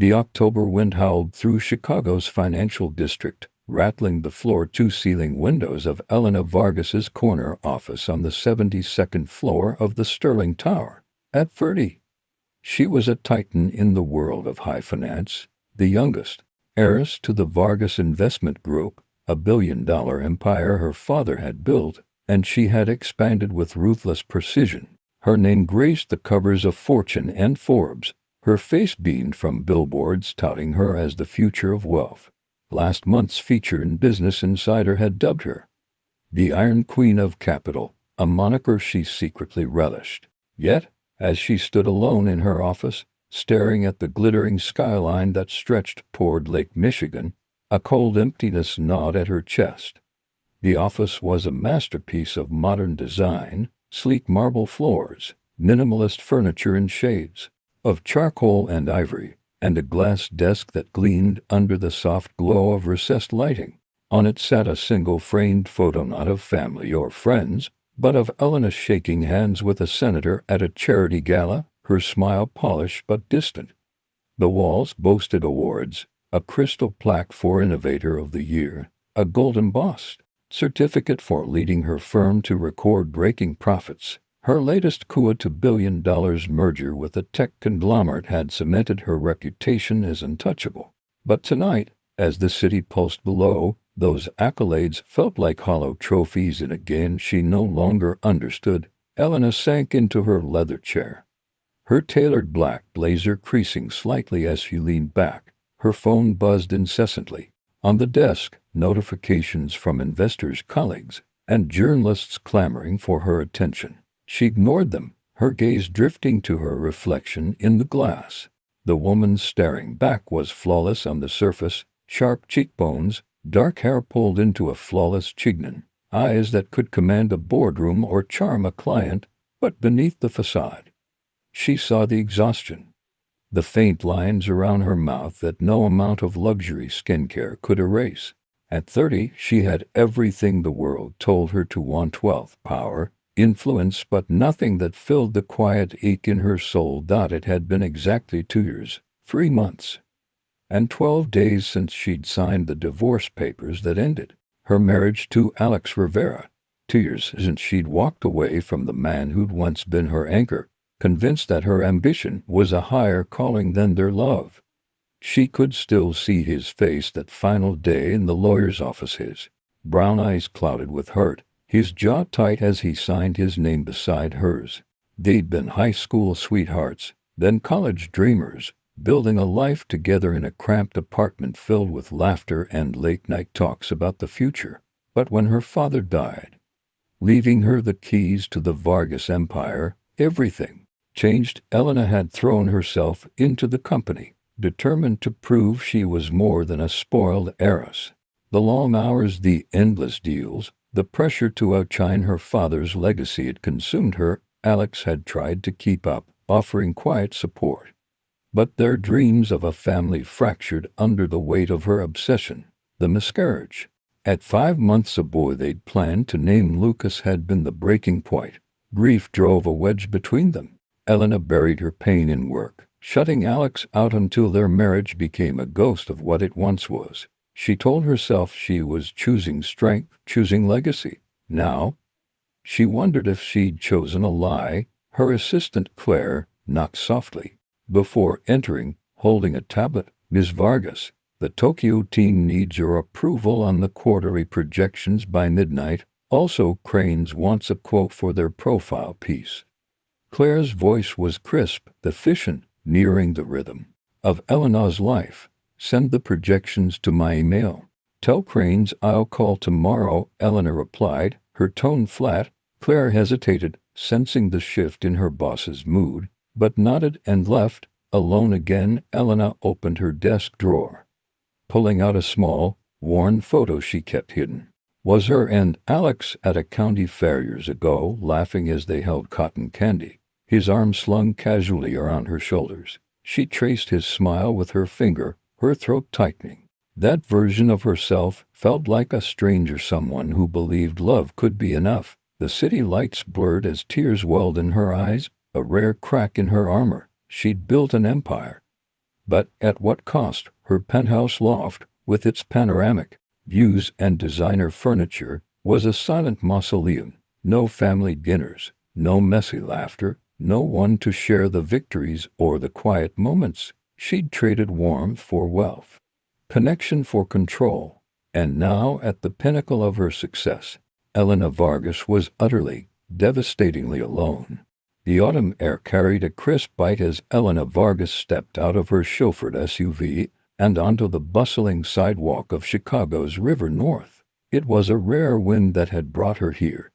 The October wind howled through Chicago's financial district, rattling the floor-to-ceiling windows of Elena Vargas's corner office on the 72nd floor of the Sterling Tower. At 30, she was a titan in the world of high finance, the youngest, heiress to the Vargas Investment Group, a billion-dollar empire her father had built, and she had expanded with ruthless precision. Her name graced the covers of Fortune and Forbes. Her face beamed from billboards touting her as the future of wealth. Last month's feature in Business Insider had dubbed her the Iron Queen of Capital, a moniker she secretly relished. Yet, as she stood alone in her office, staring at the glittering skyline that stretched toward Lake Michigan, a cold emptiness gnawed at her chest. The office was a masterpiece of modern design, sleek marble floors, minimalist furniture in shades of charcoal and ivory, and a glass desk that gleamed under the soft glow of recessed lighting. On it sat a single framed photo, not of family or friends, but of Elena shaking hands with a senator at a charity gala, her smile polished but distant. The walls boasted awards, a crystal plaque for Innovator of the Year, a gold-embossed certificate for leading her firm to record-breaking profits. Her latest coup to billion-dollar merger with a tech conglomerate had cemented her reputation as untouchable. But tonight, as the city pulsed below, those accolades felt like hollow trophies in a game she no longer understood. Elena sank into her leather chair, her tailored black blazer creasing slightly as she leaned back. Her phone buzzed incessantly. On the desk, notifications from investors, colleagues, and journalists clamoring for her attention. She ignored them, her gaze drifting to her reflection in the glass. The woman staring back was flawless on the surface, sharp cheekbones, dark hair pulled into a flawless chignon, eyes that could command a boardroom or charm a client, but beneath the facade, she saw the exhaustion, the faint lines around her mouth that no amount of luxury skincare could erase. At 30, she had everything the world told her to want: wealth, power, influence, but nothing that filled the quiet ache in her soul. It had been exactly 2 years, 3 months, and 12 days since she'd signed the divorce papers that ended her marriage to Alex Rivera. 2 years since she'd walked away from the man who'd once been her anchor, convinced that her ambition was a higher calling than their love. She could still see his face that final day in the lawyer's office, his brown eyes clouded with hurt, his jaw tight as he signed his name beside hers. They'd been high school sweethearts, then college dreamers, building a life together in a cramped apartment filled with laughter and late-night talks about the future. But when her father died, leaving her the keys to the Vargas empire, everything changed. Elena had thrown herself into the company, determined to prove she was more than a spoiled heiress. The long hours, the endless deals, the pressure to outshine her father's legacy had consumed her. Alex had tried to keep up, offering quiet support, but their dreams of a family fractured under the weight of her obsession. The miscarriage. At 5 months, a boy they'd planned to name Lucas had been the breaking point. Grief drove a wedge between them. Elena buried her pain in work, shutting Alex out until their marriage became a ghost of what it once was. She told herself she was choosing strength, choosing legacy. Now, she wondered if she'd chosen a lie. Her assistant Claire knocked softly before entering, holding a tablet. "Ms. Vargas, the Tokyo team needs your approval on the quarterly projections by midnight. Also, Cranes wants a quote for their profile piece." Claire's voice was crisp, efficient, nearing the rhythm of Elena's life. "Send the projections to my email." "Tell Cranes I'll call tomorrow," Elena replied, her tone flat. Claire hesitated, sensing the shift in her boss's mood, but nodded and left. Alone again, Elena opened her desk drawer, pulling out a small, worn photo she kept hidden. Was her and Alex at a county fair years ago, laughing as they held cotton candy, his arm slung casually around her shoulders. She traced his smile with her finger, her throat tightening. That version of herself felt like a stranger, someone who believed love could be enough. The city lights blurred as tears welled in her eyes, a rare crack in her armor. She'd built an empire, But at what cost? Her penthouse loft, with its panoramic views and designer furniture, was a silent mausoleum. No family dinners, no messy laughter, no one to share the victories or the quiet moments. She'd traded warmth for wealth, connection for control, and now at the pinnacle of her success, Elena Vargas was utterly, devastatingly alone. The autumn air carried a crisp bite as Elena Vargas stepped out of her chauffeured SUV and onto the bustling sidewalk of Chicago's River North. It was a rare wind that had brought her here,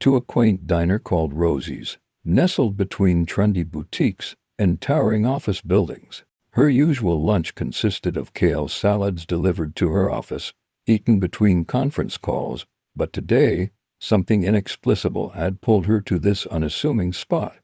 to a quaint diner called Rosie's, nestled between trendy boutiques and towering office buildings. Her usual lunch consisted of kale salads delivered to her office, eaten between conference calls, but today, something inexplicable had pulled her to this unassuming spot.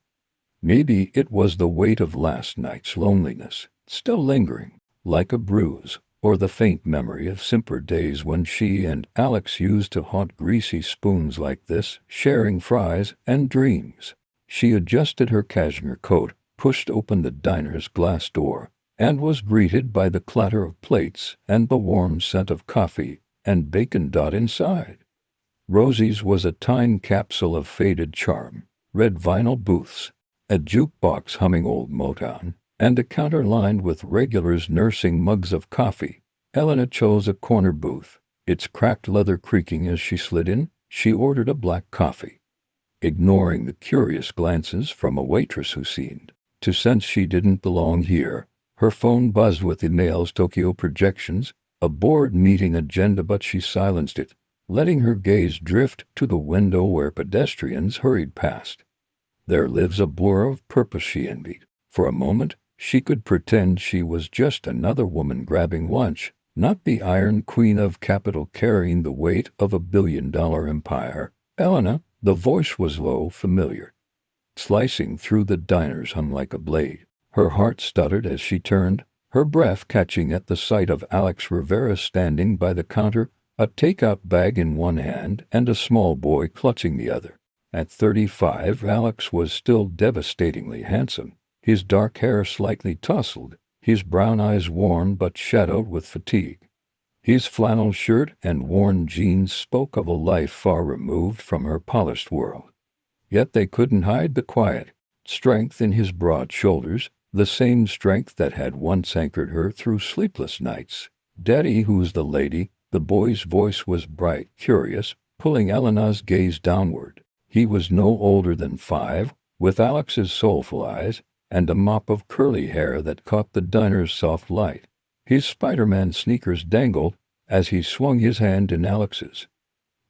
Maybe it was the weight of last night's loneliness, still lingering, like a bruise, or the faint memory of simpler days when she and Alex used to haunt greasy spoons like this, sharing fries and dreams. She adjusted her cashmere coat, pushed open the diner's glass door, and was greeted by the clatter of plates and the warm scent of coffee and bacon. Inside Rosie's was a tiny capsule of faded charm, red vinyl booths, a jukebox humming old Motown, and a counter lined with regulars nursing mugs of coffee. Elena chose a corner booth, its cracked leather creaking as she slid in. She ordered a black coffee, ignoring the curious glances from a waitress who seemed to sense she didn't belong here. Her phone buzzed with emails, Tokyo projections, a board meeting agenda, but she silenced it, letting her gaze drift to the window where pedestrians hurried past. There lives a blur of purpose, she envied. For a moment, she could pretend she was just another woman grabbing lunch, not the Iron Queen of capital carrying the weight of $1 billion empire. Elena, the voice was low, familiar, slicing through the diner's hum like a blade. Her heart stuttered as she turned, her breath catching at the sight of Alex Rivera standing by the counter, a takeout bag in one hand and a small boy clutching the other. At 35, Alex was still devastatingly handsome, his dark hair slightly tousled, his brown eyes warm but shadowed with fatigue. His flannel shirt and worn jeans spoke of a life far removed from her polished world. Yet they couldn't hide the quiet strength in his broad shoulders, the same strength that had once anchored her through sleepless nights. "Daddy, who's the lady?" The boy's voice was bright, curious, pulling Elena's gaze downward. He was no older than 5, with Alex's soulful eyes and a mop of curly hair that caught the diner's soft light. His Spider-Man sneakers dangled as he swung his hand in Alex's,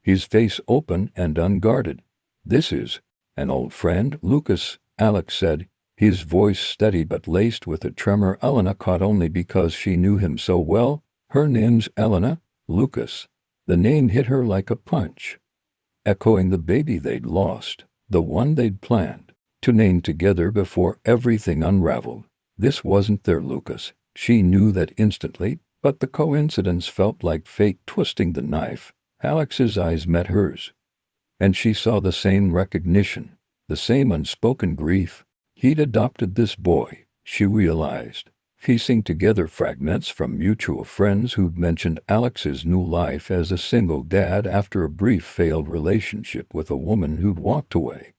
his face open and unguarded. "This is an old friend, Lucas," Alex said, his voice steady but laced with a tremor Elena caught only because she knew him so well. Her name's Elena. Lucas. The name hit her like a punch, echoing the baby they'd lost, the one they'd planned to name together before everything unraveled. This wasn't their Lucas. She knew that instantly, but the coincidence felt like fate twisting the knife. Alex's eyes met hers, and she saw the same recognition, the same unspoken grief. He'd adopted this boy, she realized, piecing together fragments from mutual friends who'd mentioned Alex's new life as a single dad after a brief failed relationship with a woman who'd walked away.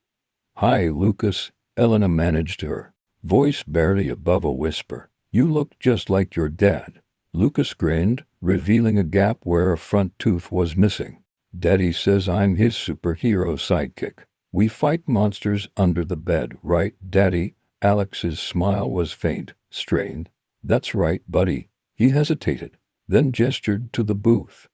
"Hi, Lucas," Elena managed her voice barely above a whisper. "You look just like your dad." Lucas grinned, revealing a gap where a front tooth was missing. "Daddy says I'm his superhero sidekick. We fight monsters under the bed, right, Daddy?" Alex's smile was faint, strained. "That's right, buddy." He hesitated, then gestured to the booth.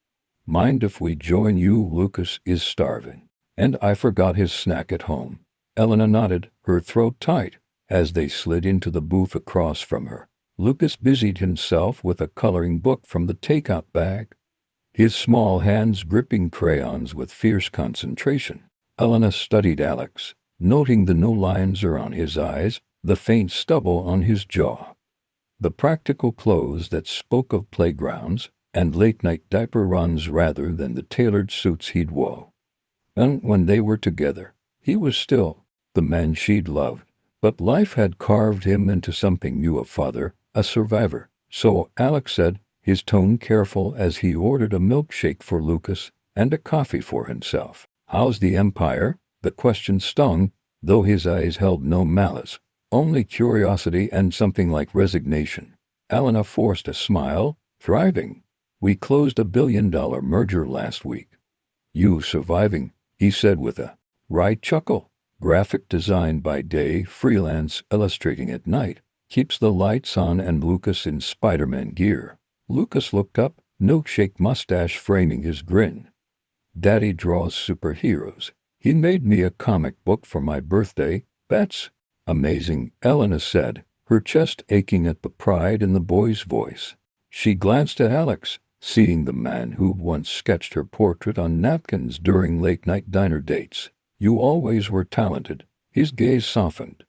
"Mind if we join you? Lucas is starving, and I forgot his snack at home." Elena nodded, her throat tight, as they slid into the booth across from her. Lucas busied himself with a coloring book from the takeout bag, his small hands gripping crayons with fierce concentration. Elena studied Alex, noting the no lines around his eyes, the faint stubble on his jaw, the practical clothes that spoke of playgrounds and late-night diaper runs rather than the tailored suits he'd wore. And when they were together, he was still the man she'd loved, but life had carved him into something new: a father, a survivor. So Alex said, his tone careful as he ordered a milkshake for Lucas and a coffee for himself. How's the Empire? The question stung, though his eyes held no malice, only curiosity and something like resignation. Elena forced a smile. Thriving. We closed $1 billion merger last week. You surviving, he said with a wry chuckle. Graphic design by day, freelance illustrating at night. Keeps the lights on and Lucas in Spider-Man gear. Lucas looked up, milkshake mustache framing his grin. Daddy draws superheroes. He made me a comic book for my birthday. That's amazing, Elena said, her chest aching at the pride in the boy's voice. She glanced at Alex, seeing the man who'd once sketched her portrait on napkins during late-night diner dates. You always were talented. His gaze softened.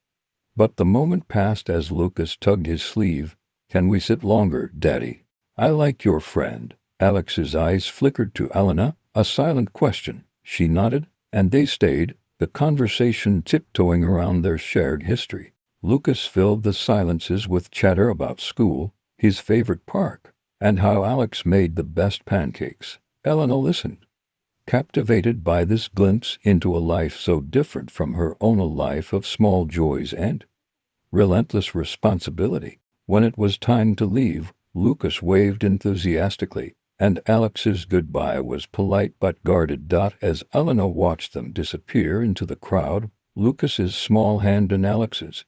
But the moment passed as Lucas tugged his sleeve. Can we sit longer, Daddy? I like your friend. Alex's eyes flickered to Elena, a silent question. She nodded, and they stayed, the conversation tiptoeing around their shared history. Lucas filled the silences with chatter about school, his favorite park, and how Alex made the best pancakes. Elena listened, captivated by this glimpse into a life so different from her own, a life of small joys and relentless responsibility. When it was time to leave, Lucas waved enthusiastically, and Alex's goodbye was polite but guarded. As Elena watched them disappear into the crowd, Lucas's small hand in Alex's,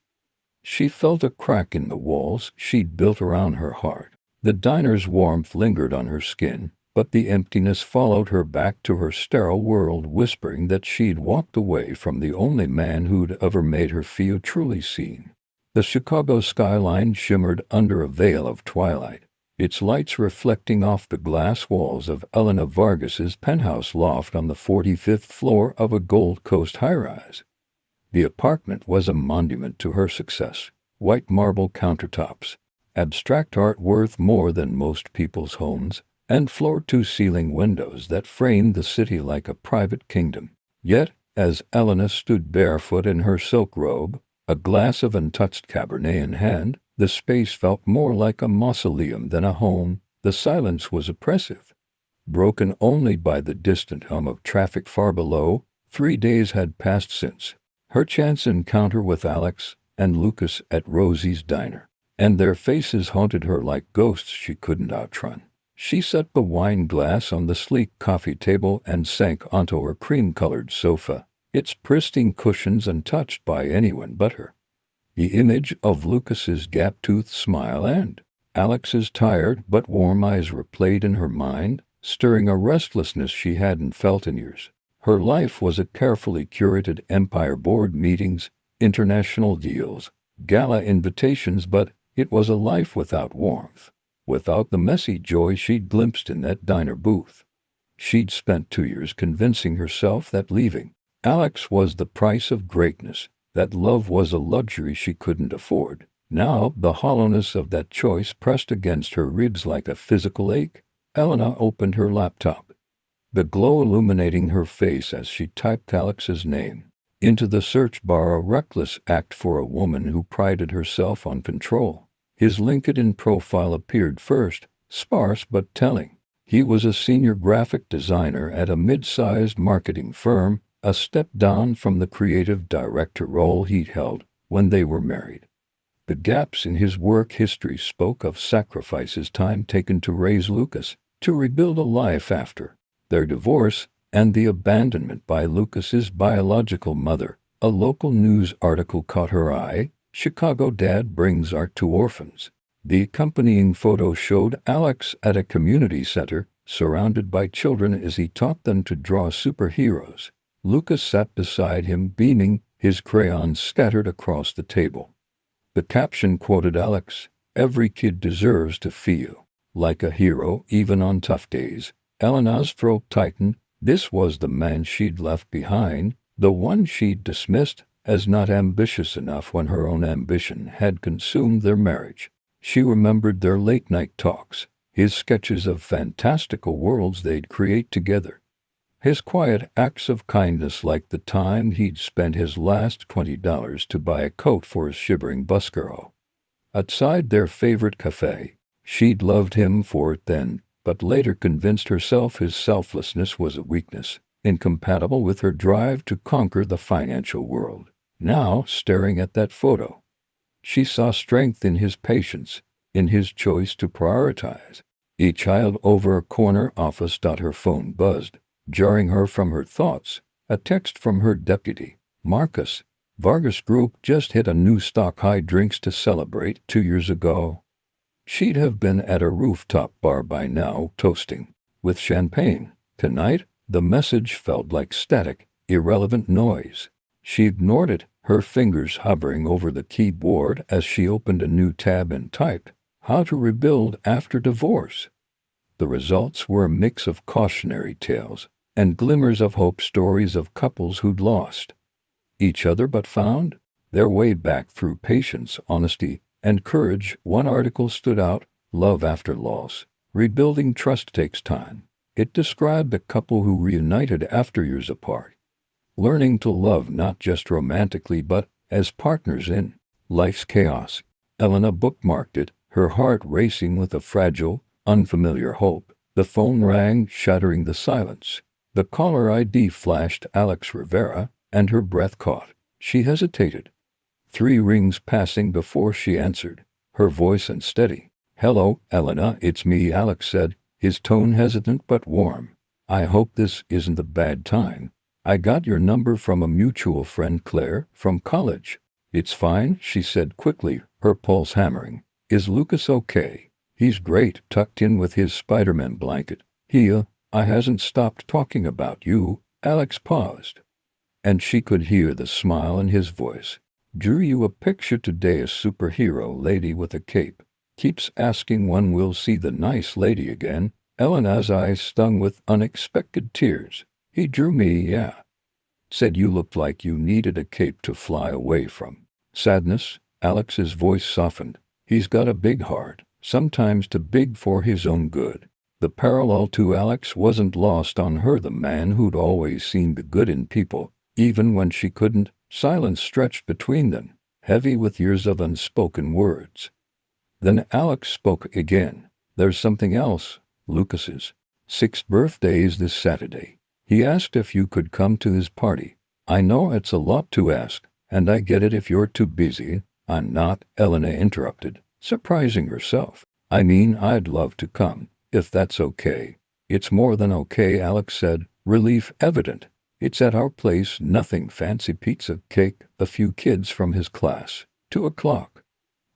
she felt a crack in the walls she'd built around her heart. The diner's warmth lingered on her skin, but the emptiness followed her back to her sterile world, whispering that she'd walked away from the only man who'd ever made her feel truly seen. The Chicago skyline shimmered under a veil of twilight, its lights reflecting off the glass walls of Elena Vargas's penthouse loft on the 45th floor of a Gold Coast high-rise. The apartment was a monument to her success. White marble countertops, abstract art worth more than most people's homes, and floor-to-ceiling windows that framed the city like a private kingdom. Yet, as Elena stood barefoot in her silk robe, a glass of untouched Cabernet in hand, the space felt more like a mausoleum than a home. The silence was oppressive, broken only by the distant hum of traffic far below. 3 days had passed since her chance encounter with Alex and Lucas at Rosie's diner, and their faces haunted her like ghosts she couldn't outrun. She set the wine glass on the sleek coffee table and sank onto her cream-colored sofa, its pristine cushions untouched by anyone but her. The image of Lucas's gap-toothed smile and Alex's tired but warm eyes replayed in her mind, stirring a restlessness she hadn't felt in years. Her life was a carefully curated empire, board meetings, international deals, gala invitations, but it was a life without warmth, without the messy joy she'd glimpsed in that diner booth. She'd spent 2 years convincing herself that leaving Alex was the price of greatness, that love was a luxury she couldn't afford. Now, the hollowness of that choice pressed against her ribs like a physical ache. Elena opened her laptop, the glow illuminating her face as she typed Alex's name into the search bar, a reckless act for a woman who prided herself on control. His LinkedIn profile appeared first, sparse but telling. He was a senior graphic designer at a mid-sized marketing firm, a step down from the creative director role he'd held when they were married. The gaps in his work history spoke of sacrifices, time taken to raise Lucas, to rebuild a life after their divorce, and the abandonment by Lucas's biological mother. A local news article caught her eye. Chicago dad brings art to orphans. The accompanying photo showed Alex at a community center, surrounded by children as he taught them to draw superheroes. Lucas sat beside him, beaming, his crayons scattered across the table. The caption quoted Alex, "Every kid deserves to feel like a hero, even on tough days." Elena's throat tightened. This was the man she'd left behind, the one she'd dismissed as not ambitious enough when her own ambition had consumed their marriage. She remembered their late-night talks, his sketches of fantastical worlds they'd create together, his quiet acts of kindness, like the time he'd spent his last $20 to buy a coat for his shivering busgirl. outside their favorite cafe. She'd loved him for it then, but later convinced herself his selflessness was a weakness, incompatible with her drive to conquer the financial world. Now, staring at that photo, she saw strength in his patience, in his choice to prioritize. Each child over a corner office. Her phone buzzed, jarring her from her thoughts. A text from her deputy, Marcus. Vargas Group just hit a new stock high. Drinks to celebrate. 2 years ago, she'd have been at a rooftop bar by now, toasting with champagne. Tonight, the message felt like static, irrelevant noise. She ignored it, her fingers hovering over the keyboard as she opened a new tab and typed, "How to rebuild after divorce." The results were a mix of cautionary tales and glimmers of hope, stories of couples who'd lost each other but found their way back through patience, honesty, and courage. One article stood out, "Love After Loss. Rebuilding Trust Takes Time." It described a couple who reunited after years apart, learning to love not just romantically but as partners in life's chaos. Elena bookmarked it, her heart racing with a fragile, unfamiliar hope. The phone rang, shattering the silence. The caller ID flashed, Alex Rivera, and her breath caught. She hesitated, 3 rings passing before she answered, her voice unsteady. "Hello, Elena, it's me," Alex said, his tone hesitant but warm. "I hope this isn't a bad time. I got your number from a mutual friend, Claire, from college." "It's fine," she said quickly, her pulse hammering. "Is Lucas okay?" "He's great, tucked in with his Spider-Man blanket. I hasn't stopped talking about you." Alex paused, and she could hear the smile in his voice. "Drew you a picture today, a superhero lady with a cape. Keeps asking when we'll see the nice lady again." Elena's eyes stung with unexpected tears. "He drew me, yeah. Said you looked like you needed a cape to fly away from sadness." Alex's voice softened. "He's got a big heart, sometimes too big for his own good." The parallel to Alex wasn't lost on her, the man who'd always seen the good in people, even when she couldn't. Silence stretched between them, heavy with years of unspoken words. Then Alex spoke again. "There's something else. Lucas's 6th birthday is this Saturday. He asked if you could come to his party. I know it's a lot to ask, and I get it if you're too busy." "I'm not," Elena interrupted, surprising herself. "I mean, I'd love to come, if that's okay." "It's more than okay," Alex said, relief evident. "It's at our place, nothing fancy, pizza, cake, a few kids from his class. 2 o'clock.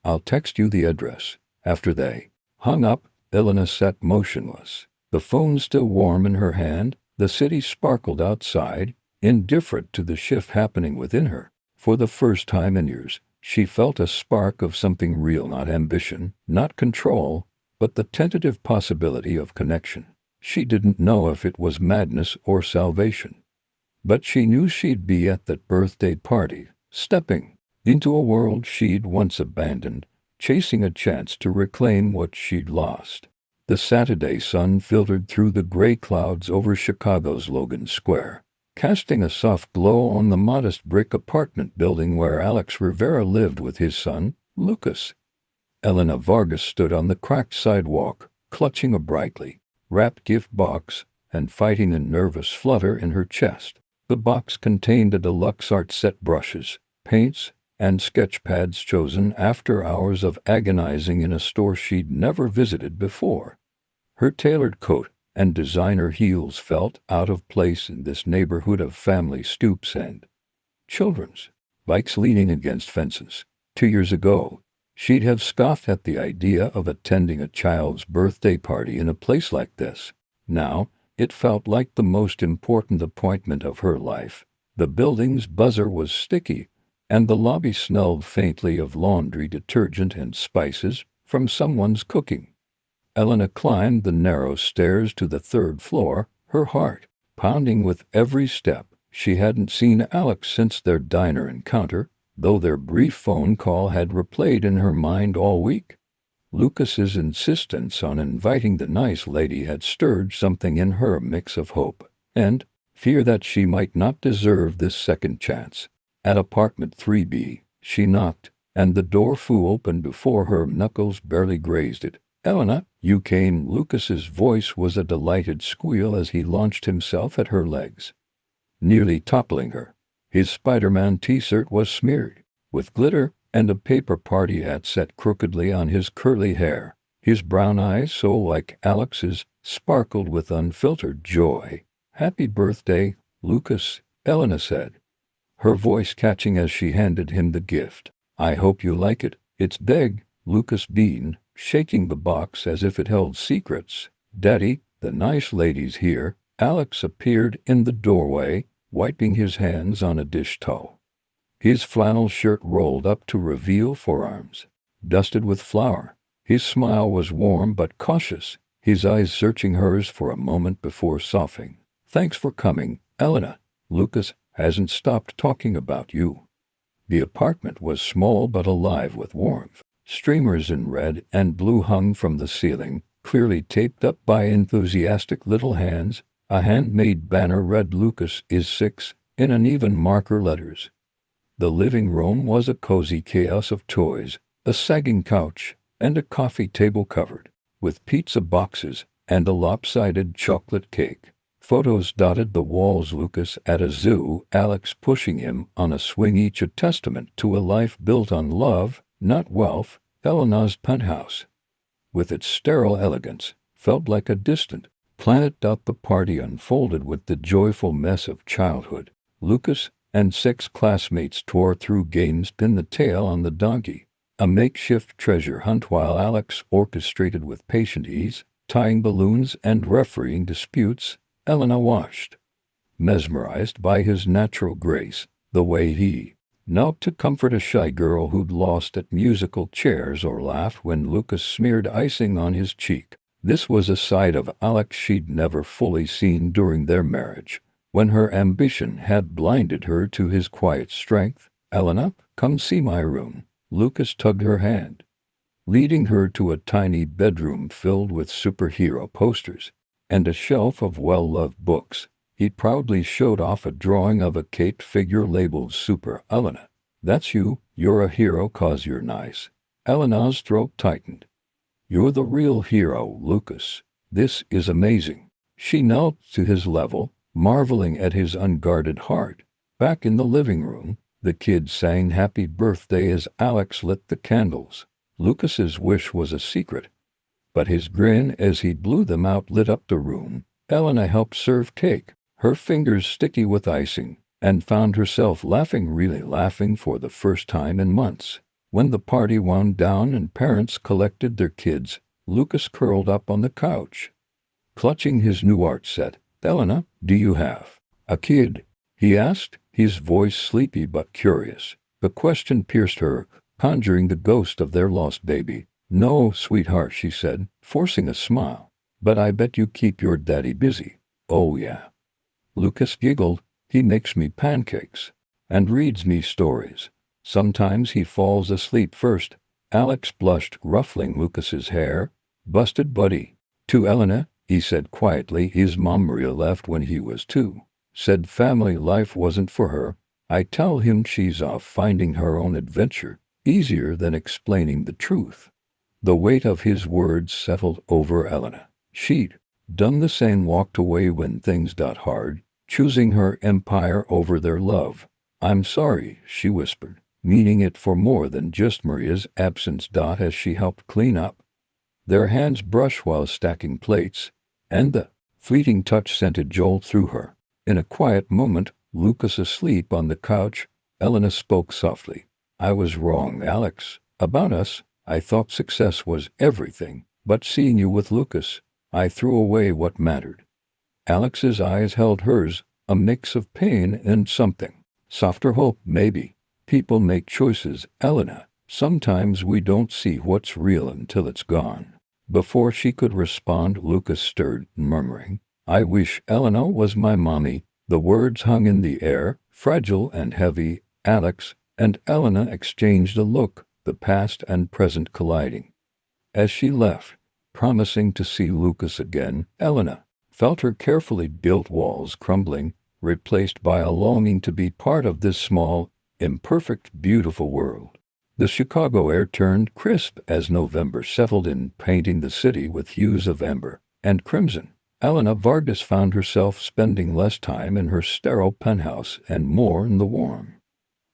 I'll text you the address." After they hung up, Elena sat motionless, the phone still warm in her hand. The city sparkled outside, indifferent to the shift happening within her. For the first time in years, she felt a spark of something real, not ambition, not control, but the tentative possibility of connection. She didn't know if it was madness or salvation, but she knew she'd be at that birthday party, stepping into a world she'd once abandoned, chasing a chance to reclaim what she'd lost. The Saturday sun filtered through the gray clouds over Chicago's Logan Square, casting a soft glow on the modest brick apartment building where Alex Rivera lived with his son, Lucas. Elena Vargas stood on the cracked sidewalk, clutching a brightly wrapped gift box and fighting a nervous flutter in her chest. The box contained a deluxe art set, brushes, paints, and sketch pads chosen after hours of agonizing in a store she'd never visited before. Her tailored coat and designer heels felt out of place in this neighborhood of family stoops and children's bikes leaning against fences. 2 years ago, she'd have scoffed at the idea of attending a child's birthday party in a place like this. Now, it felt like the most important appointment of her life. The building's buzzer was sticky, and the lobby smelled faintly of laundry detergent and spices from someone's cooking. Elena climbed the narrow stairs to the 3rd floor, her heart pounding with every step. She hadn't seen Alex since their diner encounter, though their brief phone call had replayed in her mind all week. Lucas's insistence on inviting the nice lady had stirred something in her, a mix of hope and fear that she might not deserve this second chance. At apartment 3B, she knocked, and the door flew open before her knuckles barely grazed it. "Elena, you came." Lucas's voice was a delighted squeal as he launched himself at her legs, nearly toppling her. His Spider-Man t-shirt was smeared with glitter, and a paper party hat set crookedly on his curly hair. His brown eyes, so like Alex's, sparkled with unfiltered joy. "Happy birthday, Lucas," Elena said, her voice catching as she handed him the gift. "I hope you like it. It's big," Lucas beamed, shaking the box as if it held secrets. "Daddy, the nice lady's here." Alex appeared in the doorway, wiping his hands on a dish towel. His flannel shirt rolled up to reveal forearms dusted with flour. His smile was warm but cautious, his eyes searching hers for a moment before softening. "Thanks for coming, Elena. Lucas hasn't stopped talking about you." The apartment was small but alive with warmth. Streamers in red and blue hung from the ceiling, clearly taped up by enthusiastic little hands. A handmade banner read "Lucas is 6" in uneven marker letters. The living room was a cozy chaos of toys, a sagging couch, and a coffee table covered with pizza boxes and a lopsided chocolate cake. Photos dotted the walls. Lucas at a zoo, Alex pushing him on a swing, each a testament to a life built on love, not wealth. Elena's penthouse, with its sterile elegance, felt like a distant planet. The party unfolded with the joyful mess of childhood. Lucas and 6 classmates tore through games, pinned the tail on the donkey, a makeshift treasure hunt, while Alex orchestrated with patient ease, tying balloons and refereeing disputes. Elena watched, mesmerized by his natural grace, the way he knelt to comfort a shy girl who'd lost at musical chairs or laughed when Lucas smeared icing on his cheek. This was a side of Alex she'd never fully seen during their marriage, when her ambition had blinded her to his quiet strength. "Elena, come see my room." Lucas tugged her hand, leading her to a tiny bedroom filled with superhero posters and a shelf of well-loved books. He proudly showed off a drawing of a caped figure labeled "Super." "Elena, that's you. You're a hero 'cause you're nice." Elena's throat tightened. "You're the real hero, Lucas. This is amazing." She knelt to his level, marveling at his unguarded heart. Back in the living room, the kids sang "Happy Birthday" as Alex lit the candles. Lucas's wish was a secret, but his grin as he blew them out lit up the room. Elena helped serve cake, her fingers sticky with icing, and found herself laughing, really laughing for the first time in months. When the party wound down and parents collected their kids, Lucas curled up on the couch, clutching his new art set. "Elena, do you have a kid?" he asked, his voice sleepy but curious. The question pierced her, conjuring the ghost of their lost baby. "No, sweetheart," she said, forcing a smile. "But I bet you keep your daddy busy." "Oh yeah." Lucas giggled. "He makes me pancakes and reads me stories. Sometimes he falls asleep first." Alex blushed, ruffling Lucas's hair. "Busted buddy." To Elena, he said quietly, his mom Maria left when he was 2. Said family life wasn't for her. "I tell him she's off finding her own adventure." Easier than explaining the truth. The weight of his words settled over Elena. She'd done the same, walked away when things got hard, choosing her empire over their love. "I'm sorry," she whispered, meaning it for more than just Maria's absence. As she helped clean up, their hands brushed while stacking plates, and the fleeting touch sent a jolt through her. In a quiet moment, Lucas asleep on the couch, Elena spoke softly. "I was wrong, Alex, about us. I thought success was everything, but seeing you with Lucas, I threw away what mattered." Alex's eyes held hers, a mix of pain and something softer, hope, maybe. "People make choices, Elena. Sometimes we don't see what's real until it's gone." Before she could respond, Lucas stirred, murmuring, "I wish Elena was my mommy." The words hung in the air, fragile and heavy. Alex and Elena exchanged a look, the past and present colliding. As she left, promising to see Lucas again, Elena felt her carefully built walls crumbling, replaced by a longing to be part of this small, imperfect, beautiful world. The Chicago air turned crisp as November settled in, painting the city with hues of amber and crimson. Elena Vargas found herself spending less time in her sterile penthouse and more in the warm,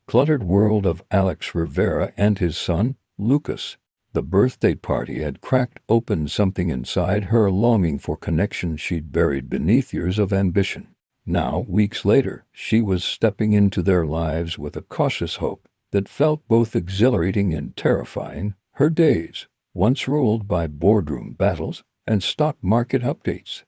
cluttered world of Alex Rivera and his son, Lucas. The birthday party had cracked open something inside her, longing for connection she'd buried beneath years of ambition. Now, weeks later, she was stepping into their lives with a cautious hope that felt both exhilarating and terrifying. Her days, once ruled by boardroom battles and stock market updates,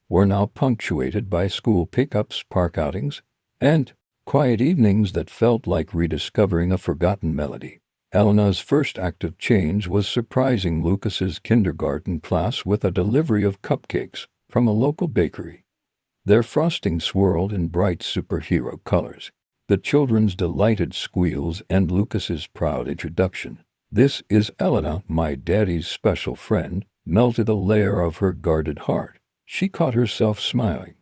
were now punctuated by school pickups, park outings, and quiet evenings that felt like rediscovering a forgotten melody. Elena's first act of change was surprising Lucas's kindergarten class with a delivery of cupcakes from a local bakery. Their frosting swirled in bright superhero colors. The children's delighted squeals and Lucas's proud introduction, "This is Elena, my daddy's special friend," melted a layer of her guarded heart. She caught herself smiling.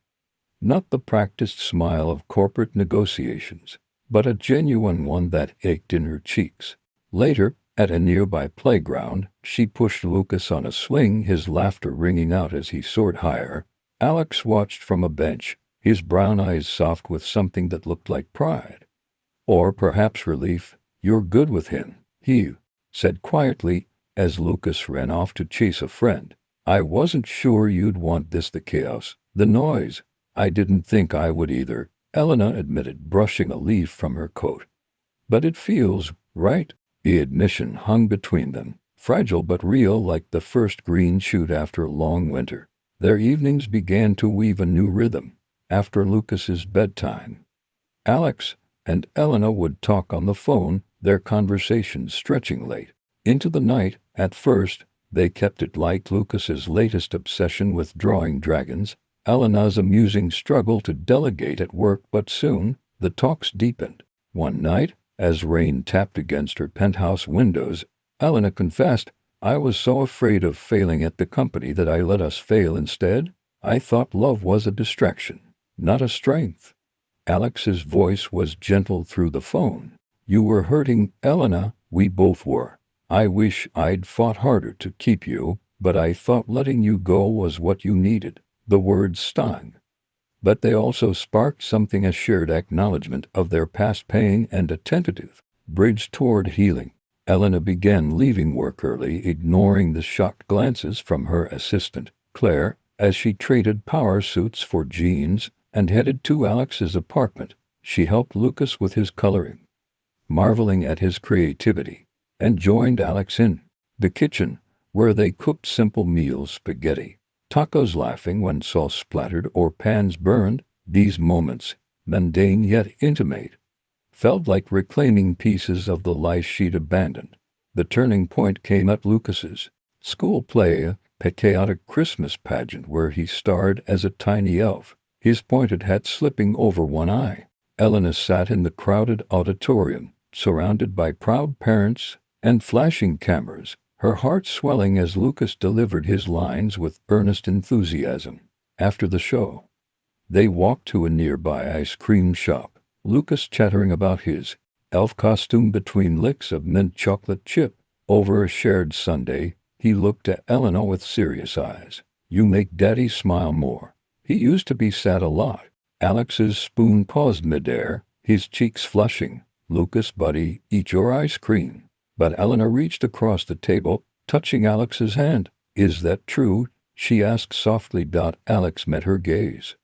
Not the practiced smile of corporate negotiations, but a genuine one that ached in her cheeks. Later, at a nearby playground, she pushed Lucas on a swing, his laughter ringing out as he soared higher. Alex watched from a bench, his brown eyes soft with something that looked like pride. Or perhaps relief. "You're good with him," he said quietly, as Lucas ran off to chase a friend. "I wasn't sure you'd want this, the chaos, the noise." "I didn't think I would either," Elena admitted, brushing a leaf from her coat. "But it feels right." The admission hung between them, fragile but real, like the first green shoot after a long winter. Their evenings began to weave a new rhythm. After Lucas's bedtime, Alex and Elena would talk on the phone, their conversations stretching late into the night. At first, they kept it light, Lucas's latest obsession with drawing dragons, Elena's amusing struggle to delegate at work, but soon, the talks deepened. One night, as rain tapped against her penthouse windows, Elena confessed, "I was so afraid of failing at the company that I let us fail instead. I thought love was a distraction, not a strength." Alex's voice was gentle through the phone. "You were hurting, Elena, we both were. I wish I'd fought harder to keep you, but I thought letting you go was what you needed." The words stung, but they also sparked something, a shared acknowledgement of their past pain and a tentative bridge toward healing. Elena began leaving work early, ignoring the shocked glances from her assistant, Claire, as she traded power suits for jeans, and headed to Alex's apartment. She helped Lucas with his coloring, marveling at his creativity, and joined Alex in the kitchen, where they cooked simple meals, spaghetti, tacos, laughing when sauce splattered or pans burned. These moments, mundane yet intimate, felt like reclaiming pieces of the life she'd abandoned. The turning point came at Lucas's school play, a chaotic Christmas pageant where he starred as a tiny elf, his pointed hat slipping over one eye. Elena sat in the crowded auditorium, surrounded by proud parents and flashing cameras, her heart swelling as Lucas delivered his lines with earnest enthusiasm. After the show, they walked to a nearby ice cream shop, Lucas chattering about his elf costume between licks of mint chocolate chip. Over a shared sundae, he looked at Elena with serious eyes. "You make Daddy smile more. He used to be sad a lot." Alex's spoon paused midair, his cheeks flushing. "Lucas, buddy, eat your ice cream." But Elena reached across the table, touching Alex's hand. "Is that true?" she asked softly. Alex met her gaze,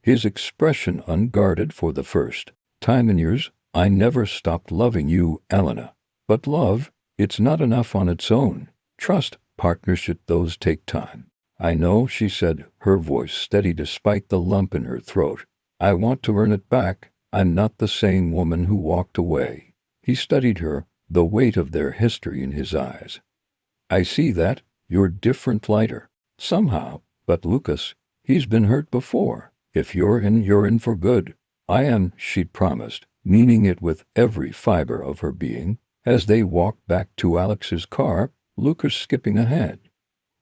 his expression unguarded. "For the first time in years, I never stopped loving you, Elena. But love, it's not enough on its own. Trust, partnership, those take time." "I know," she said, her voice steady despite the lump in her throat. "I want to earn it back. I'm not the same woman who walked away." He studied her, the weight of their history in his eyes. "I see that. You're different, lighter. Somehow. But Lucas, he's been hurt before. If you're in for good." "I am," she promised, meaning it with every fiber of her being. As they walked back to Alex's car, Lucas skipping ahead,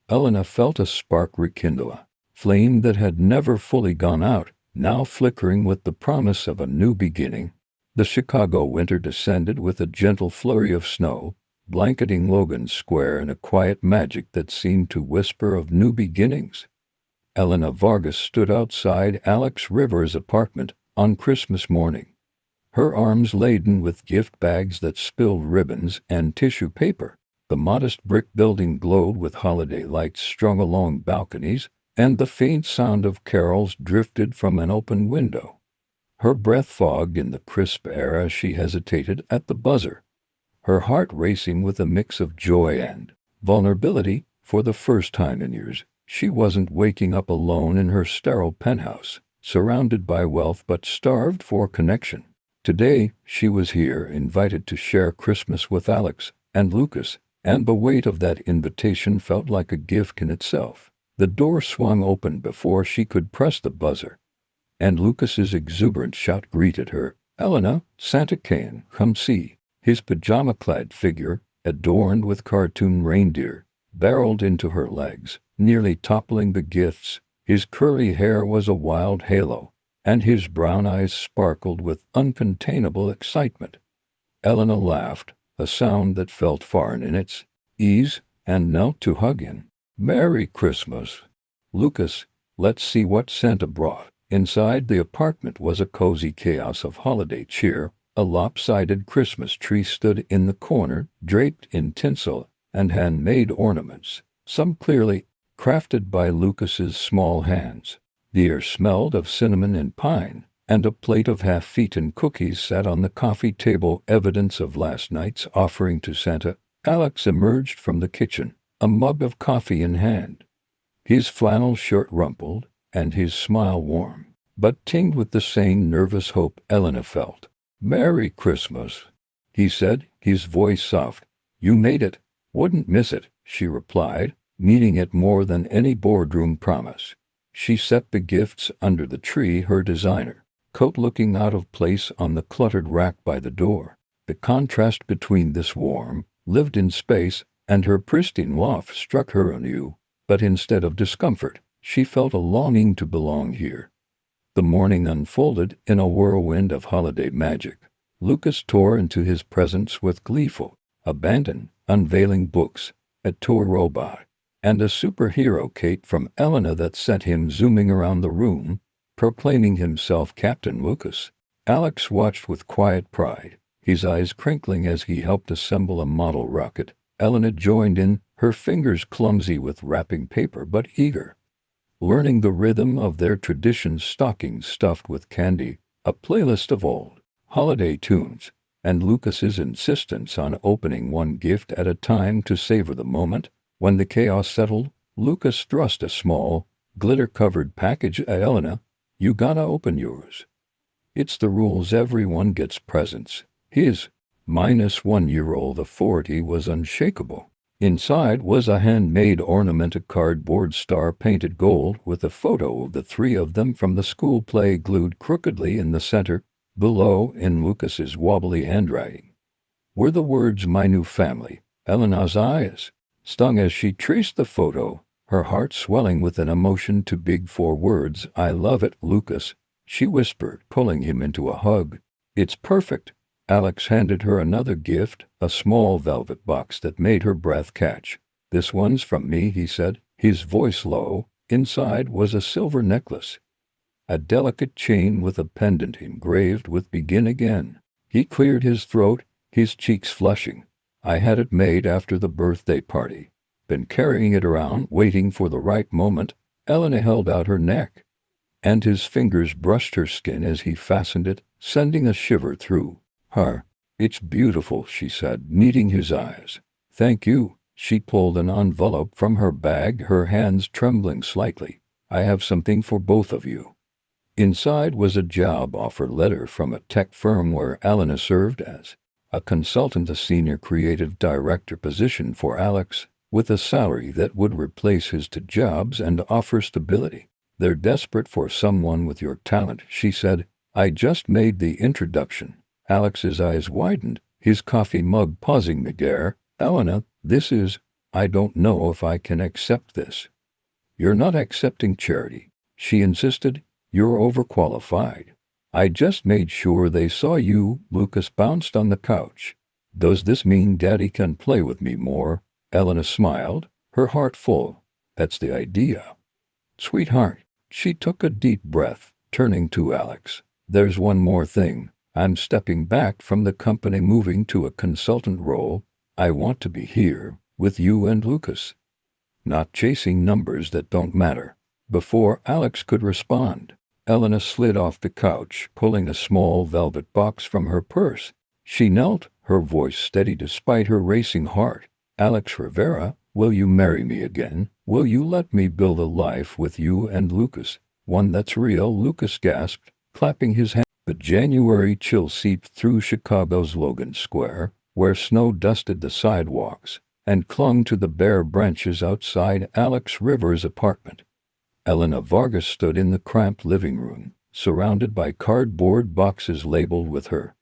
Elena felt a spark rekindle, a flame that had never fully gone out, now flickering with the promise of a new beginning. The Chicago winter descended with a gentle flurry of snow, blanketing Logan Square in a quiet magic that seemed to whisper of new beginnings. Elena Vargas stood outside Alex Rivers' apartment on Christmas morning, her arms laden with gift bags that spilled ribbons and tissue paper. The modest brick building glowed with holiday lights strung along balconies, and the faint sound of carols drifted from an open window. Her breath fogged in the crisp air as she hesitated at the buzzer, her heart racing with a mix of joy and vulnerability. For the first time in years, she wasn't waking up alone in her sterile penthouse, surrounded by wealth but starved for connection. Today, she was here, invited to share Christmas with Alex and Lucas, and the weight of that invitation felt like a gift in itself. The door swung open before she could press the buzzer, and Lucas's exuberant shout greeted her. "Elena, Santa can come see." His pajama-clad figure, adorned with cartoon reindeer, barreled into her legs, nearly toppling the gifts. His curly hair was a wild halo, and his brown eyes sparkled with uncontainable excitement. Elena laughed, a sound that felt foreign in its ease, and knelt to hug him. "Merry Christmas, Lucas. Let's see what Santa brought." Inside the apartment was a cozy chaos of holiday cheer. A lopsided Christmas tree stood in the corner, draped in tinsel and handmade ornaments, some clearly crafted by Lucas's small hands. The air smelled of cinnamon and pine, and a plate of half-eaten cookies sat on the coffee table, evidence of last night's offering to Santa. Alex emerged from the kitchen, a mug of coffee in hand, his flannel shirt rumpled, and his smile warm, but tinged with the same nervous hope Elena felt. "Merry Christmas," he said, his voice soft. "You made it." "Wouldn't miss it," she replied, meaning it more than any boardroom promise. She set the gifts under the tree, her designer coat looking out of place on the cluttered rack by the door. The contrast between this warm, lived-in space and her pristine loft struck her anew, but instead of discomfort, she felt a longing to belong here. The morning unfolded in a whirlwind of holiday magic. Lucas tore into his presents with gleeful abandon, unveiling books, a toy robot, and a superhero cape from Elena that sent him zooming around the room, proclaiming himself Captain Lucas. Alex watched with quiet pride, his eyes crinkling as he helped assemble a model rocket. Elena joined in, her fingers clumsy with wrapping paper but eager, learning the rhythm of their traditions, stockings stuffed with candy, a playlist of old holiday tunes, and Lucas's insistence on opening one gift at a time to savor the moment. When the chaos settled, Lucas thrust a small, glitter-covered package at Elena. "You gotta open yours. It's the rules, everyone gets presents." His -1-year-old authority was unshakable. Inside was a handmade ornament, a cardboard star painted gold with a photo of the three of them from the school play glued crookedly in the center. Below, in Lucas's wobbly handwriting, were the words "My new family." Elena's eyes stung as she traced the photo, her heart swelling with an emotion too big for words. "I love it, Lucas," she whispered, pulling him into a hug. "It's perfect." Alex handed her another gift, a small velvet box that made her breath catch. "This one's from me," he said, his voice low. Inside was a silver necklace, a delicate chain with a pendant engraved with "Begin Again." He cleared his throat, his cheeks flushing. "I had it made after the birthday party. Been carrying it around, waiting for the right moment." Elena held out her neck, and his fingers brushed her skin as he fastened it, sending a shiver through her. "It's beautiful," she said, meeting his eyes. "Thank you." She pulled an envelope from her bag, her hands trembling slightly. "I have something for both of you." Inside was a job offer letter from a tech firm where Elena served as a consultant, a senior creative director position for Alex, with a salary that would replace his two jobs and offer stability. "They're desperate for someone with your talent," she said. "I just made the introduction." Alex's eyes widened, his coffee mug pausing midair. "Elena, this is... I don't know if I can accept this." "You're not accepting charity," she insisted. "You're overqualified." I just made sure they saw you. Lucas bounced on the couch. Does this mean Daddy can play with me more? Elena smiled, her heart full. That's the idea. Sweetheart. She took a deep breath, turning to Alex. There's one more thing. I'm stepping back from the company, moving to a consultant role. I want to be here, with you and Lucas. Not chasing numbers that don't matter. Before Alex could respond, Elena slid off the couch, pulling a small velvet box from her purse. She knelt, her voice steady despite her racing heart. Alex Rivera, will you marry me again? Will you let me build a life with you and Lucas? One that's real, Lucas gasped, clapping his hands. The January chill seeped through Chicago's Logan Square, where snow dusted the sidewalks and clung to the bare branches outside Alex Rivers' apartment. Elena Vargas stood in the cramped living room, surrounded by cardboard boxes labeled with her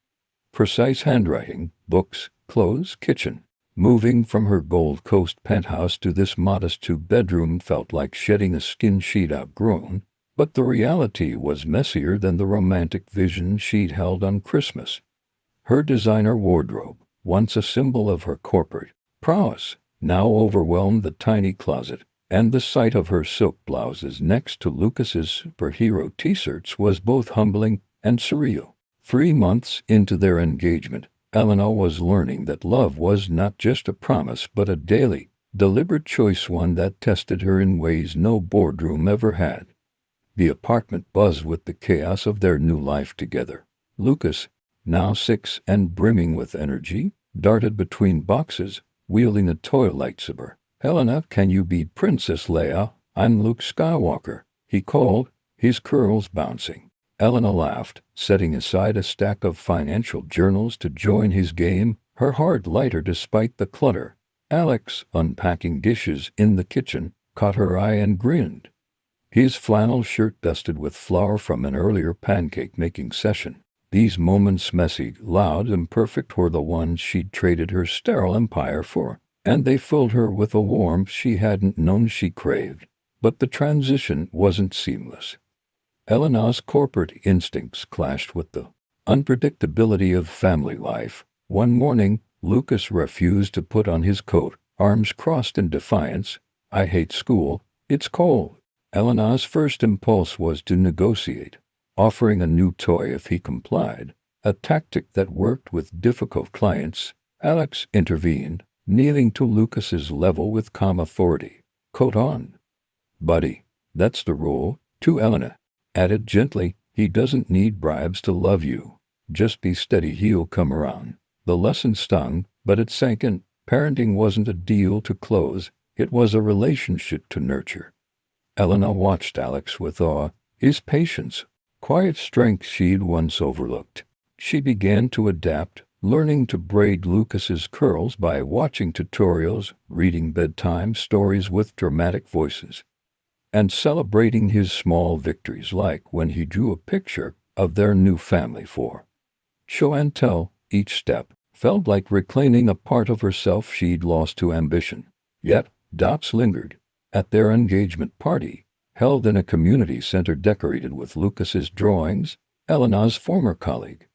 precise handwriting, books, clothes, kitchen. Moving from her Gold Coast penthouse to this modest two-bedroom felt like shedding a skin she'd outgrown, but the reality was messier than the romantic vision she'd held on Christmas. Her designer wardrobe, once a symbol of her corporate prowess, now overwhelmed the tiny closet, and the sight of her silk blouses next to Lucas's superhero t-shirts was both humbling and surreal. 3 months into their engagement, Elena was learning that love was not just a promise but a daily, deliberate choice, one that tested her in ways no boardroom ever had. The apartment buzzed with the chaos of their new life together. Lucas, now 6 and brimming with energy, darted between boxes, wielding a toy lightsaber. Helena, can you beat Princess Leia? I'm Luke Skywalker, he called, his curls bouncing. Elena laughed, setting aside a stack of financial journals to join his game, her heart lighter despite the clutter. Alex, unpacking dishes in the kitchen, caught her eye and grinned. His flannel shirt dusted with flour from an earlier pancake-making session. These moments, messy, loud, imperfect, were the ones she'd traded her sterile empire for, and they filled her with a warmth she hadn't known she craved. But the transition wasn't seamless. Elena's corporate instincts clashed with the unpredictability of family life. One morning, Lucas refused to put on his coat, arms crossed in defiance. I hate school, it's cold. Elena's first impulse was to negotiate, offering a new toy if he complied, a tactic that worked with difficult clients. Alex intervened, kneeling to Lucas's level with calm authority. Coat on, buddy. That's the rule. To Elena, added gently, he doesn't need bribes to love you. Just be steady, he'll come around. The lesson stung, but it sank in. Parenting wasn't a deal to close, it was a relationship to nurture. Elena watched Alex with awe, his patience, quiet strength she'd once overlooked. She began to adapt, learning to braid Lucas's curls by watching tutorials, reading bedtime stories with dramatic voices, and celebrating his small victories, like when he drew a picture of their new family for show and tell. Each step felt like reclaiming a part of herself she'd lost to ambition. Yet, doubts lingered. At their engagement party, held in a community center decorated with Lucas's drawings, Elena's former colleague,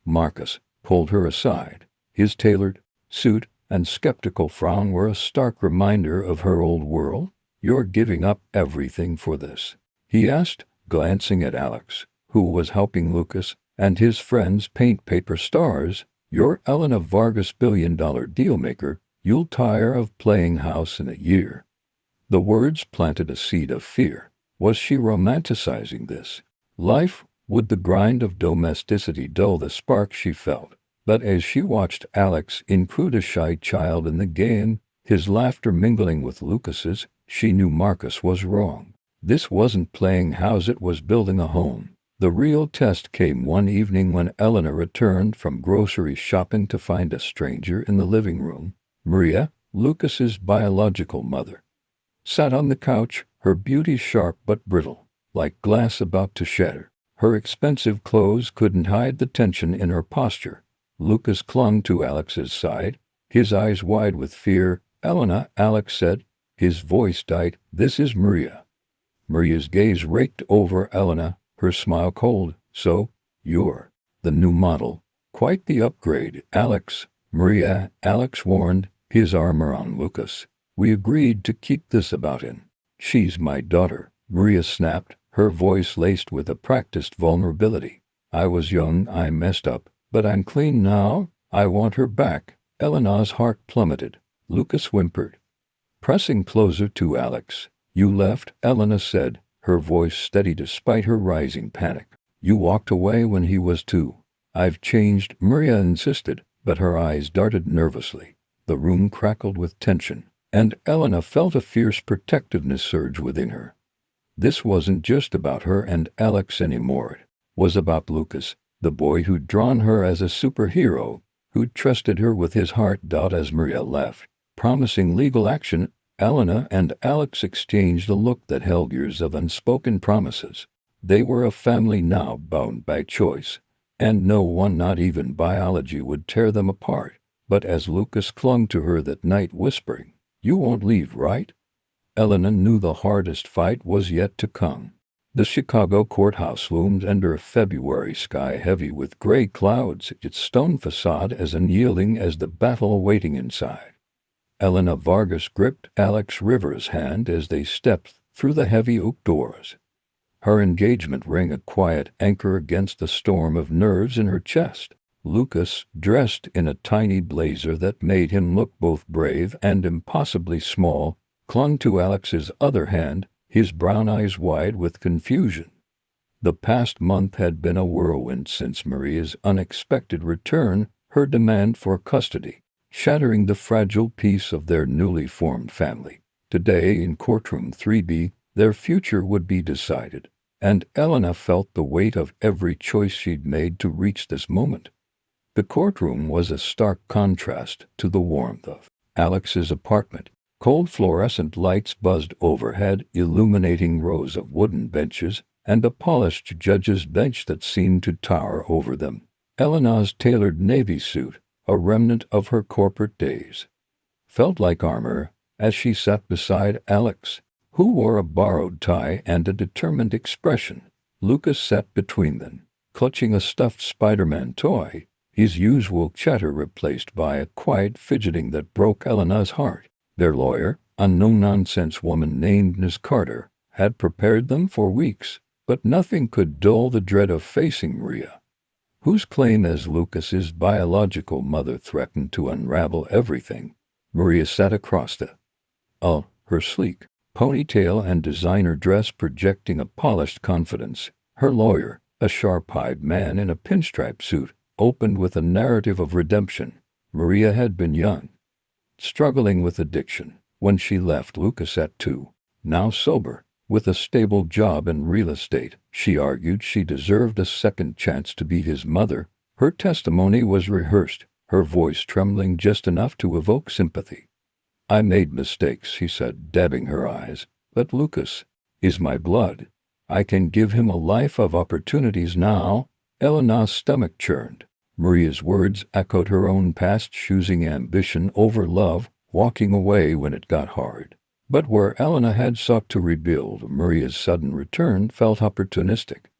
Marcus, pulled her aside. His tailored suit and skeptical frown were a stark reminder of her old world. You're giving up everything for this? He asked, glancing at Alex, who was helping Lucas and his friends paint paper stars. You're Elena Vargas, billion-dollar dealmaker. You'll tire of playing house in a year. The words planted a seed of fear. Was she romanticizing this life? Would the grind of domesticity dull the spark she felt? But as she watched Alex include a shy child in the game, his laughter mingling with Lucas's, she knew Marcus was wrong. This wasn't playing house, it was building a home. The real test came one evening when Elena returned from grocery shopping to find a stranger in the living room. Maria, Lucas's biological mother, sat on the couch, her beauty sharp but brittle, like glass about to shatter. Her expensive clothes couldn't hide the tension in her posture. Lucas clung to Alex's side, his eyes wide with fear. Elena, Alex said. His voice died. This is Maria. Maria's gaze raked over Elena, her smile cold. So, You're the new model. Quite the upgrade, Alex. Maria, Alex warned, his arm around Lucas. We agreed to keep this about him. She's my daughter, Maria snapped, her voice laced with a practiced vulnerability. I was young, I messed up, but I'm clean now. I want her back. Elena's heart plummeted. Lucas whimpered, pressing closer to Alex. You left, Elena said, her voice steady despite her rising panic. You walked away when he was 2. I've changed, Maria insisted, but her eyes darted nervously. The room crackled with tension, and Elena felt a fierce protectiveness surge within her. This wasn't just about her and Alex anymore. It was about Lucas, the boy who'd drawn her as a superhero, who'd trusted her with his heart. As Maria left, promising legal action, Elena and Alex exchanged a look that held years of unspoken promises. They were a family now bound by choice, and no one, not even biology, would tear them apart. But as Lucas clung to her that night whispering, "You won't leave, right?" Elena knew the hardest fight was yet to come. The Chicago courthouse loomed under a February sky heavy with gray clouds, its stone facade as unyielding as the battle awaiting inside. Elena Vargas gripped Alex Rivers' hand as they stepped through the heavy oak doors. Her engagement ring a quiet anchor against the storm of nerves in her chest. Lucas, dressed in a tiny blazer that made him look both brave and impossibly small, clung to Alex's other hand, his brown eyes wide with confusion. The past month had been a whirlwind since Maria's unexpected return, her demand for custody, shattering the fragile peace of their newly formed family. Today in courtroom 3B, their future would be decided, and Elena felt the weight of every choice she'd made to reach this moment. The courtroom was a stark contrast to the warmth of Alex's apartment. Cold fluorescent lights buzzed overhead, illuminating rows of wooden benches and a polished judge's bench that seemed to tower over them. Elena's tailored navy suit, a remnant of her corporate days, felt like armor as she sat beside Alex, who wore a borrowed tie and a determined expression. Lucas sat between them, clutching a stuffed Spider-Man toy, his usual chatter replaced by a quiet fidgeting that broke Elena's heart. Their lawyer, a no-nonsense woman named Miss Carter, had prepared them for weeks, but nothing could dull the dread of facing Maria, whose claim as Lucas's biological mother threatened to unravel everything. Maria sat across the aisle, her sleek ponytail and designer dress projecting a polished confidence. Her lawyer, a sharp-eyed man in a pinstripe suit, opened with a narrative of redemption. Maria had been young, struggling with addiction, when she left Lucas at 2. Now sober, with a stable job in real estate, she argued she deserved a second chance to be his mother. Her testimony was rehearsed, her voice trembling just enough to evoke sympathy. I made mistakes, she said, dabbing her eyes, but Lucas is my blood. I can give him a life of opportunities now. Elena's stomach churned. Maria's words echoed her own past, choosing ambition over love, walking away when it got hard. But where Elena had sought to rebuild, Maria's sudden return felt opportunistic.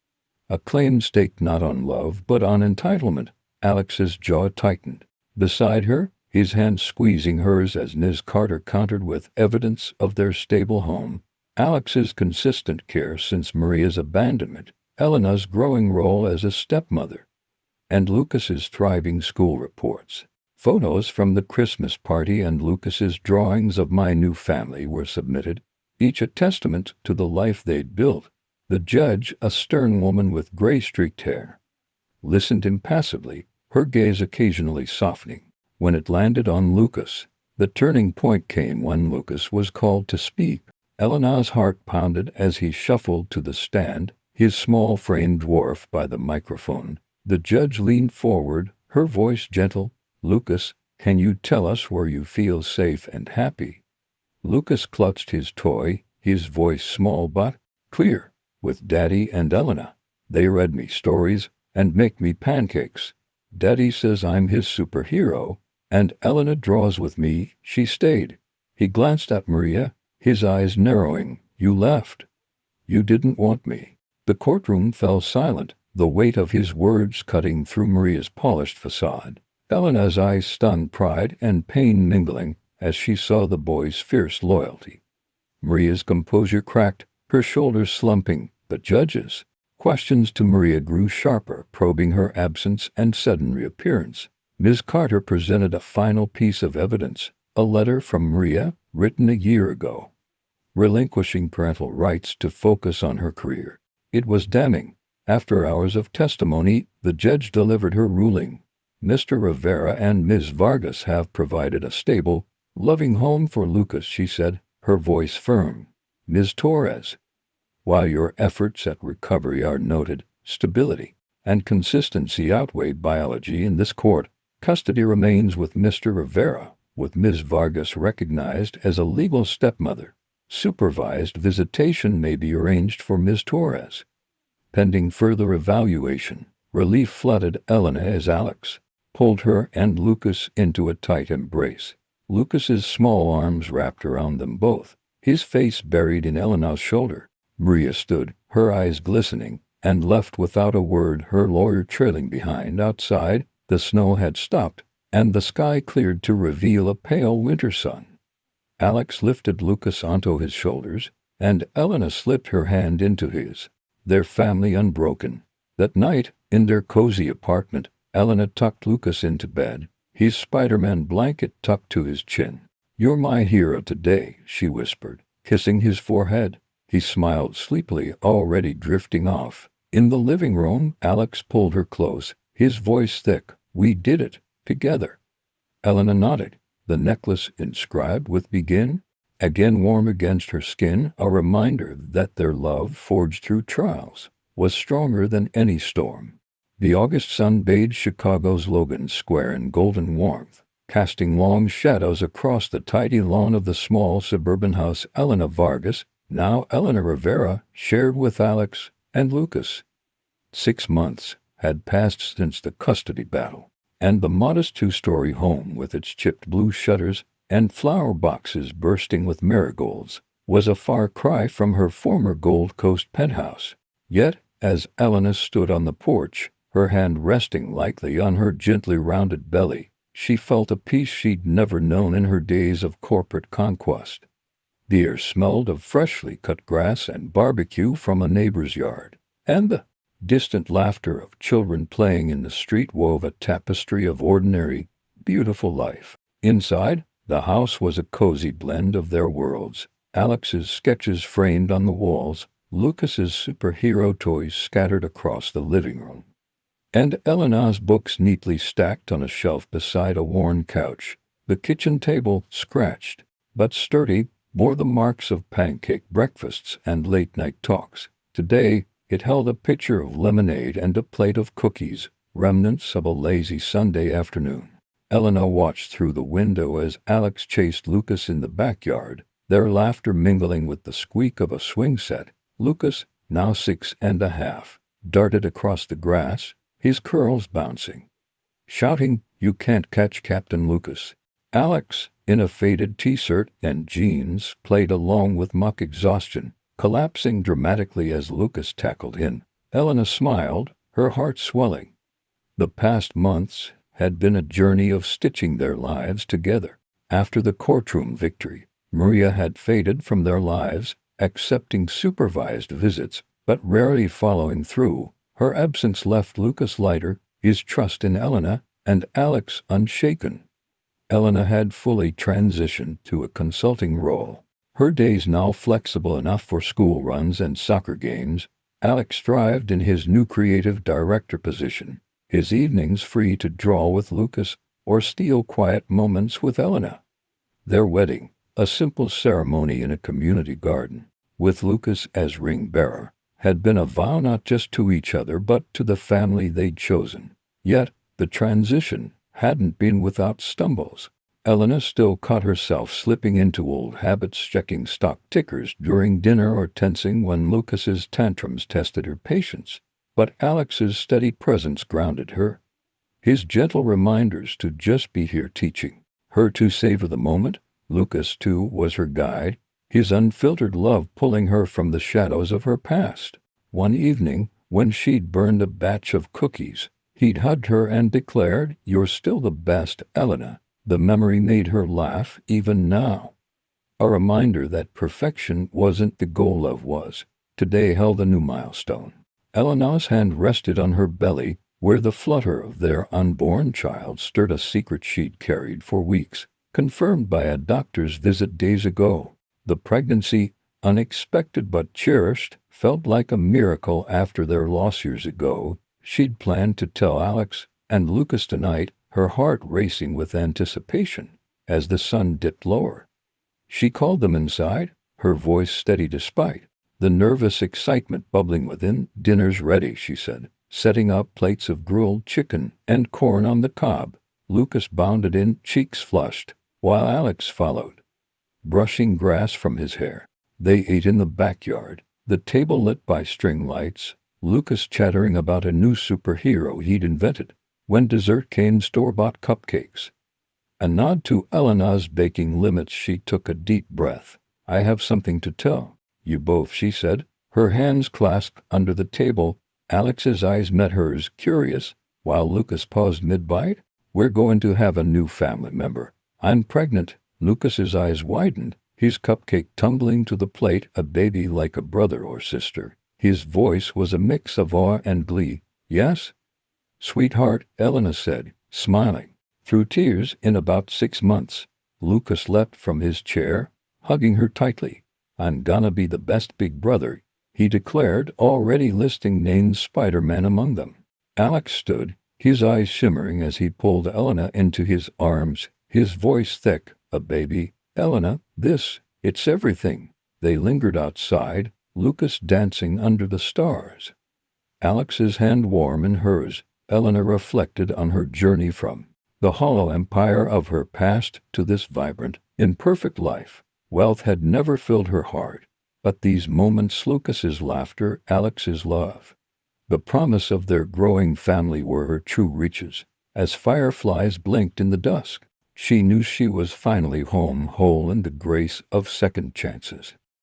A claim staked not on love but on entitlement. Alex's jaw tightened. Beside her, his hand squeezing hers as Ms. Carter countered with evidence of their stable home, Alex's consistent care since Maria's abandonment, Elena's growing role as a stepmother, and Lucas's thriving school reports. Photos from the Christmas party and Lucas's drawings of my new family were submitted, each a testament to the life they'd built. The judge, a stern woman with gray-streaked hair, listened impassively, her gaze occasionally softening. When it landed on Lucas, the turning point came when Lucas was called to speak. Elena's heart pounded as he shuffled to the stand, his small frame dwarfed by the microphone. The judge leaned forward, her voice gentle. Lucas, can you tell us where you feel safe and happy? Lucas clutched his toy, his voice small but clear. With Daddy and Elena. They read me stories and make me pancakes. Daddy says I'm his superhero, and Elena draws with me. She stayed. He glanced at Maria, his eyes narrowing. You left. You didn't want me. The courtroom fell silent. the weight of his words cutting through Maria's polished facade. Elena's eyes stunned pride and pain mingling as she saw the boy's fierce loyalty. Maria's composure cracked, her shoulders slumping. The judge's questions to Maria grew sharper, probing her absence and sudden reappearance. Ms. Carter presented a final piece of evidence, a letter from Maria, written a year ago, relinquishing parental rights to focus on her career. It was damning. After hours of testimony, the judge delivered her ruling. Mr. Rivera and Ms. Vargas have provided a stable, loving home for Lucas, she said, her voice firm. Ms. Torres, while your efforts at recovery are noted, stability and consistency outweigh biology in this court. Custody remains with Mr. Rivera, with Ms. Vargas recognized as a legal stepmother. Supervised visitation may be arranged for Ms. Torres. Pending further evaluation, relief flooded Elena as Alex pulled her and Lucas into a tight embrace. Lucas's small arms wrapped around them both, his face buried in Elena's shoulder. Maria stood, her eyes glistening, and left without a word, her lawyer trailing behind. Outside, the snow had stopped, and the sky cleared to reveal a pale winter sun. Alex lifted Lucas onto his shoulders, and Elena slipped her hand into his, their family unbroken. That night, in their cozy apartment, Elena tucked Lucas into bed, his Spider-Man blanket tucked to his chin. "You're my hero today," she whispered, kissing his forehead. He smiled sleepily, already drifting off. In the living room, Alex pulled her close, his voice thick. "We did it, together." Elena nodded, the necklace inscribed with "Begin" again warm against her skin, a reminder that their love, forged through trials, was stronger than any storm. The August sun bathed Chicago's Logan Square in golden warmth, casting long shadows across the tidy lawn of the small suburban house Elena Vargas, now Elena Rivera, shared with Alex and Lucas. 6 months had passed since the custody battle, and the modest two-story home with its chipped blue shutters and flower boxes bursting with marigolds was a far cry from her former Gold Coast penthouse. Yet, as Elena stood on the porch, her hand resting lightly on her gently rounded belly, she felt a peace she'd never known in her days of corporate conquest. The air smelled of freshly cut grass and barbecue from a neighbor's yard, and the distant laughter of children playing in the street wove a tapestry of ordinary, beautiful life. Inside, the house was a cozy blend of their worlds. Alex's sketches framed on the walls, Lucas's superhero toys scattered across the living room, and Elena's books neatly stacked on a shelf beside a worn couch. The kitchen table, scratched but sturdy, bore the marks of pancake breakfasts and late-night talks. Today, it held a pitcher of lemonade and a plate of cookies, remnants of a lazy Sunday afternoon. Elena watched through the window as Alex chased Lucas in the backyard, their laughter mingling with the squeak of a swing set. Lucas, now 6.5, darted across the grass, his curls bouncing, shouting, "You can't catch Captain Lucas." Alex, in a faded t-shirt and jeans, played along with mock exhaustion, collapsing dramatically as Lucas tackled in. Elena smiled, her heart swelling. The past months had been a journey of stitching their lives together. After the courtroom victory, Maria had faded from their lives, accepting supervised visits, but rarely following through. Her absence left Lucas lighter, his trust in Elena and Alex unshaken. Elena had fully transitioned to a consulting role, her days now flexible enough for school runs and soccer games. Alex thrived in his new creative director position, his evenings free to draw with Lucas or steal quiet moments with Elena. Their wedding, a simple ceremony in a community garden, with Lucas as ring bearer, had been a vow not just to each other but to the family they'd chosen. Yet, the transition hadn't been without stumbles. Elena still caught herself slipping into old habits, checking stock tickers during dinner or tensing when Lucas's tantrums tested her patience. But Alex's steady presence grounded her. His gentle reminders to just be here teaching her to savor the moment. Lucas, too, was her guide, his unfiltered love pulling her from the shadows of her past. One evening, When she'd burned a batch of cookies, he'd hugged her and declared, "You're still the best, Elena." The memory made her laugh even now. A reminder that perfection wasn't the goal, love was. Today held a new milestone. Elena's hand rested on her belly, where the flutter of their unborn child stirred a secret she'd carried for weeks, confirmed by a doctor's visit days ago. The pregnancy, unexpected but cherished, felt like a miracle after their loss years ago. She'd planned to tell Alex and Lucas tonight, her heart racing with anticipation. As the sun dipped lower, she called them inside, her voice steady despite the nervous excitement bubbling within. "Dinner's ready," she said, setting up plates of grilled chicken and corn on the cob. Lucas bounded in, cheeks flushed, while Alex followed, brushing grass from his hair. They ate in the backyard, the table lit by string lights, Lucas chattering about a new superhero he'd invented. When dessert came, store-bought cupcakes. A nod to Elena's baking limits, she took a deep breath. "I have something to tell you both," she said, her hands clasped under the table. Alex's eyes met hers, curious, while Lucas paused mid-bite. "We're going to have a new family member. I'm pregnant." Lucas's eyes widened, his cupcake tumbling to the plate. "A baby like a brother or sister." His voice was a mix of awe and glee. "Yes, sweetheart," Elena said, smiling through tears. "In about 6 months." Lucas leapt from his chair, hugging her tightly. "I'm gonna be the best big brother," he declared, already listing names, Spider-Man among them. Alex stood, his eyes shimmering as he pulled Elena into his arms, his voice thick. "A baby, Elena, it's everything." They lingered outside, Lucas dancing under the stars, Alex's hand warm in hers. Elena reflected on her journey from the hollow empire of her past to this vibrant, imperfect life. Wealth had never filled her heart, but these moments, Lucas's laughter, Alex's love, the promise of their growing family, were her true riches. As fireflies blinked in the dusk, she knew she was finally home, whole in the grace of second chances.